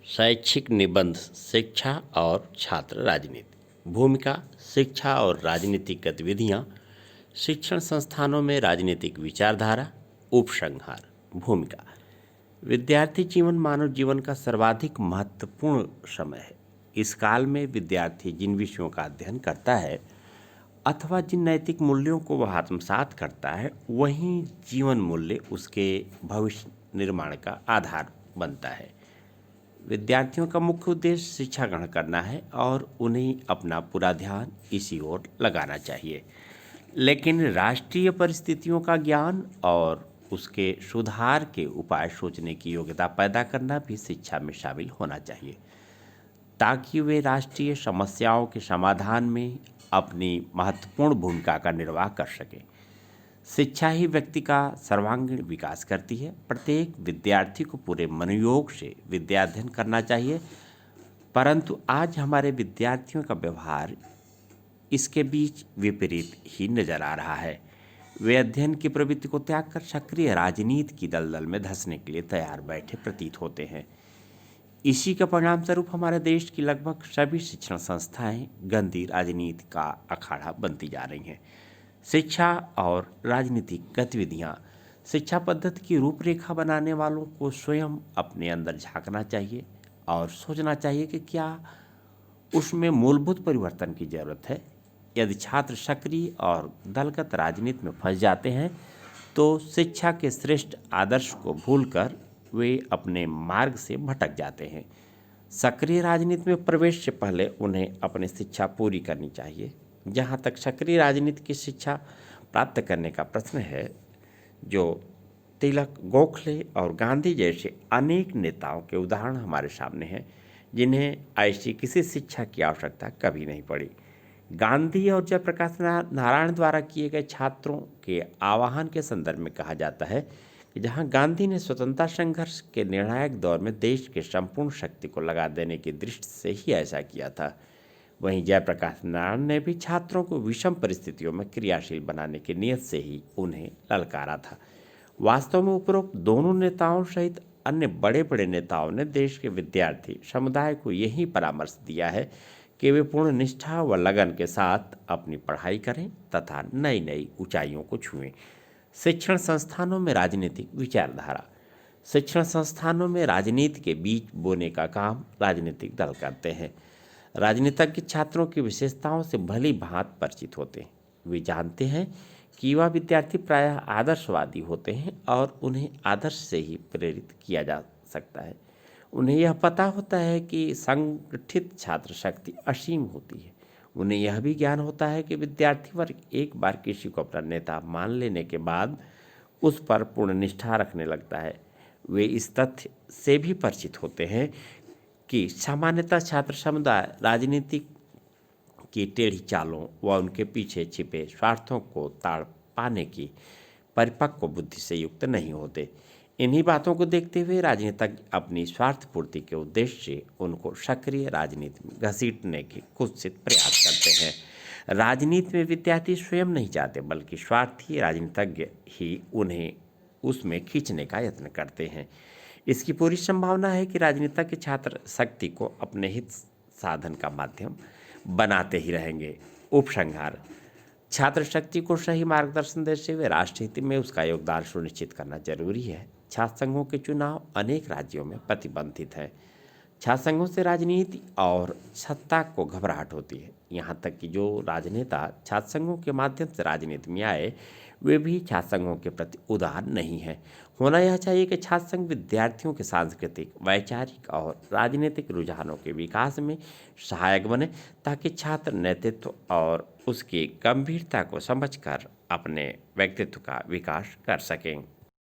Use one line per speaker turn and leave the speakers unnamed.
शैक्षिक निबंध शिक्षा और छात्र राजनीति भूमिका शिक्षा और राजनीतिक गतिविधियां शिक्षण संस्थानों में राजनीतिक विचारधारा उपसंहार भूमिका विद्यार्थी जीवन मानव जीवन का सर्वाधिक महत्वपूर्ण समय है। इस काल में विद्यार्थी जिन विषयों का अध्ययन करता है अथवा जिन नैतिक मूल्यों को वह आत्मसात करता है वहीं जीवन मूल्य उसके भविष्य निर्माण का आधार बनता है। विद्यार्थियों का मुख्य उद्देश्य शिक्षा ग्रहण करना है और उन्हें अपना पूरा ध्यान इसी ओर लगाना चाहिए, लेकिन राष्ट्रीय परिस्थितियों का ज्ञान और उसके सुधार के उपाय सोचने की योग्यता पैदा करना भी शिक्षा में शामिल होना चाहिए, ताकि वे राष्ट्रीय समस्याओं के समाधान में अपनी महत्वपूर्ण भूमिका का निर्वाह कर सकें। शिक्षा ही व्यक्ति का सर्वांगीण विकास करती है। प्रत्येक विद्यार्थी को पूरे मनोयोग से विद्या अध्ययन करना चाहिए, परंतु आज हमारे विद्यार्थियों का व्यवहार इसके बीच विपरीत ही नजर आ रहा है। वे अध्ययन की प्रवृत्ति को त्याग कर सक्रिय राजनीति की दलदल में धंसने के लिए तैयार बैठे प्रतीत होते हैं। इसी का परिणाम स्वरूप हमारे देश की लगभग सभी शिक्षण संस्थाएं गंदी राजनीति का अखाड़ा बनती जा रही हैं। शिक्षा और राजनीतिक गतिविधियां शिक्षा पद्धति की रूपरेखा बनाने वालों को स्वयं अपने अंदर झांकना चाहिए और सोचना चाहिए कि क्या उसमें मूलभूत परिवर्तन की जरूरत है। यदि छात्र सक्रिय और दलगत राजनीति में फंस जाते हैं तो शिक्षा के श्रेष्ठ आदर्श को भूलकर वे अपने मार्ग से भटक जाते हैं। सक्रिय राजनीति में प्रवेश से पहले उन्हें अपनी शिक्षा पूरी करनी चाहिए। जहाँ तक सक्रिय राजनीति की शिक्षा प्राप्त करने का प्रश्न है, जो तिलक, गोखले और गांधी जैसे अनेक नेताओं के उदाहरण हमारे सामने हैं, जिन्हें ऐसी किसी शिक्षा की आवश्यकता कभी नहीं पड़ी। गांधी और जयप्रकाश नारायण द्वारा किए गए छात्रों के आह्वान के संदर्भ में कहा जाता है कि जहाँ गांधी ने स्वतंत्रता संघर्ष के निर्णायक दौर में देश के संपूर्ण शक्ति को लगा देने की दृष्टि से ही ऐसा किया था, वहीं जयप्रकाश नारायण ने भी छात्रों को विषम परिस्थितियों में क्रियाशील बनाने की नीयत से ही उन्हें ललकारा था। वास्तव में उपरोक्त दोनों नेताओं सहित अन्य बड़े बड़े नेताओं ने देश के विद्यार्थी समुदाय को यही परामर्श दिया है कि वे पूर्ण निष्ठा व लगन के साथ अपनी पढ़ाई करें तथा नई नई ऊंचाइयों को छुएं। शिक्षण संस्थानों में राजनीतिक विचारधारा शिक्षण संस्थानों में राजनीति के बीज बोने का काम राजनीतिक दल करते हैं। राजनीतिज्ञ छात्रों की विशेषताओं से भली भांति परिचित होते हैं। वे जानते हैं कि युवा विद्यार्थी प्रायः आदर्शवादी होते हैं और उन्हें आदर्श से ही प्रेरित किया जा सकता है। उन्हें यह पता होता है कि संगठित छात्र शक्ति असीम होती है। उन्हें यह भी ज्ञान होता है कि विद्यार्थी वर्ग एक बार किसी को अपना नेता मान लेने के बाद उस पर पूर्ण निष्ठा रखने लगता है। वे इस तथ्य से भी परिचित होते हैं कि सामान्यतः छात्र समुदाय राजनीति की टेढ़ी चालों व उनके पीछे छिपे स्वार्थों को ताड़ पाने की परिपक्व बुद्धि से युक्त नहीं होते। इन्हीं बातों को देखते हुए राजनीतिज्ञ अपनी स्वार्थ पूर्ति के उद्देश्य से उनको सक्रिय राजनीति में घसीटने के कुत्सित प्रयास करते हैं। राजनीति में विद्यार्थी स्वयं नहीं चाहते, बल्कि स्वार्थी राजनीतिज्ञ ही उन्हें उसमें खींचने का यत्न करते हैं। इसकी पूरी संभावना है कि राजनीतिज्ञ छात्र शक्ति को अपने हित साधन का माध्यम बनाते ही रहेंगे। उपसंहार छात्र शक्ति को सही मार्गदर्शन देते हुए राष्ट्र हित में उसका योगदान सुनिश्चित करना जरूरी है। छात्र संघों के चुनाव अनेक राज्यों में प्रतिबंधित हैं। छात्र संघों से राजनीति और सत्ता को घबराहट होती है। यहाँ तक कि जो राजनेता छात्र संघों के माध्यम से राजनीति में आए वे भी छात्र संघों के प्रति उदार नहीं है। होना यह चाहिए कि छात्र संघ विद्यार्थियों के सांस्कृतिक, वैचारिक और राजनीतिक रुझानों के विकास में सहायक बने, ताकि छात्र नेतृत्व और उसकी गंभीरता को समझकर अपने व्यक्तित्व का विकास कर सकें।